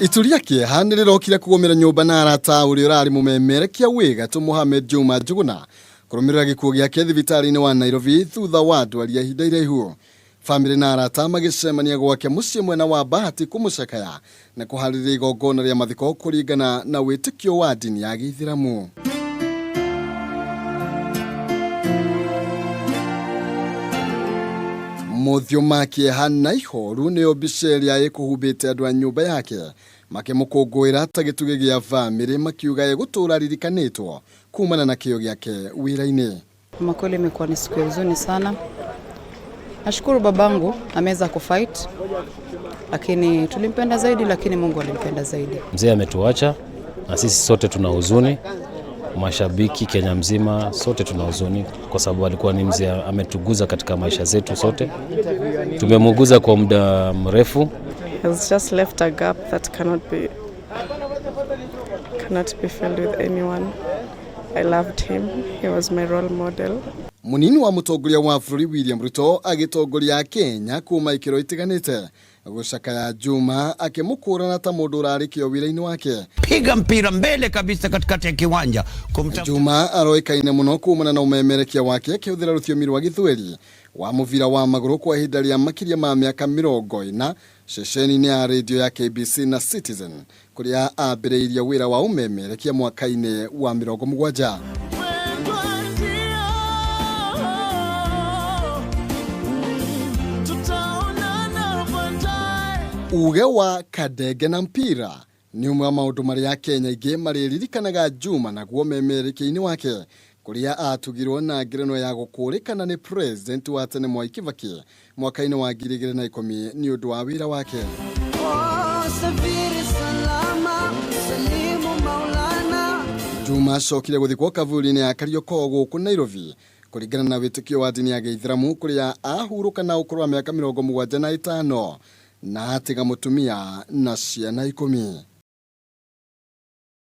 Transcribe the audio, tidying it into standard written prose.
Ituria kieha nĩrĩrokire kũgũmĩra nyũmba na arata ũrĩa ũrarĩ mũmemerekia wĩgatũ Mohamed Juma Njuguna kũrũmĩrĩra gĩkuũ gĩake thibitarĩ-inĩ wa Nairobi thutha wa ndwari ya ihinda iraihu. Famĩlĩ na arata magĩcemania gwake mũciĩ mwena wa Bahati kũmũcakaya na kũharĩrĩria igongona rĩa mathiko kũringana na wĩtĩkio wa dini ya Gĩithĩramu. Mũthio makĩeha na ihoru nĩyo mbica ĩrĩa ĩkũhumbĩte andũ a nyũmba yake makĩmũkũngũĩra ta gĩtugĩ gĩa famĩlĩ makiuga gũtũũra ririkanĩtwo kumana na kĩyo gĩake wĩra-inĩ. Makweli imekuwa ni siku ya huzuni sana. Nashukuru babangu ameweza kufight, lakini tulimpenda zaidi, lakini Mungu alimpenda zaidi. Mzee ametuacha na sisi sote tuna huzuni. Mashabiki Kenya mzima sote tuna huzuni kwa sababu alikuwa ni mzee ametuguza katika maisha zetu sote. Tumemuguza kwa muda mrefu. Has just left a gap that cannot be filled with anyone. I loved him. He was my role model. Munini wa mũtongoria wa bũrũri William Ruto agĩtongoria Kenya kuma ikĩro itiganĩte gũcakaya Juma akĩmũkũrana ta mũndũ ũrarĩ kĩyo wĩra-inĩ wake. Piga mpira mbele kabisa katikati ya kiwanja. Juma aroĩkaine mũno kumana na ũmemerekia wake akĩhũthĩra rũthiomi rwa Gĩthweri wa mũbira wa magũrũ kwa ihinda rĩa makĩria ma mĩaka 40 ceceni-inĩ ya radio ya KBC na Citizen kũrĩa ambĩrĩirie wĩra wa ũmemerekia mwaka-inĩ wa 70. Uge wa kadege na mpira ni umwe wa maũndũ marĩa Kenya ingĩ marĩririkanaga Juma naguo memerekia-inĩ wake kũrĩa atugirwo na ngerenwa ya gũkũrĩkana nĩ president wa tene Mwai Kibaki mwaka-inĩ wa 2010 nĩ ũndũ wa wĩra wake. Juma acokire gũthikwo kaburi-inĩ ya Kariokoo gũkũ Nairobi kũringana na wĩtĩkio wa dini ya Gĩithĩramu kũrĩa ahurũka na ũkũrũ wa mĩaka 75 na atiga mũtumia na ciana 10.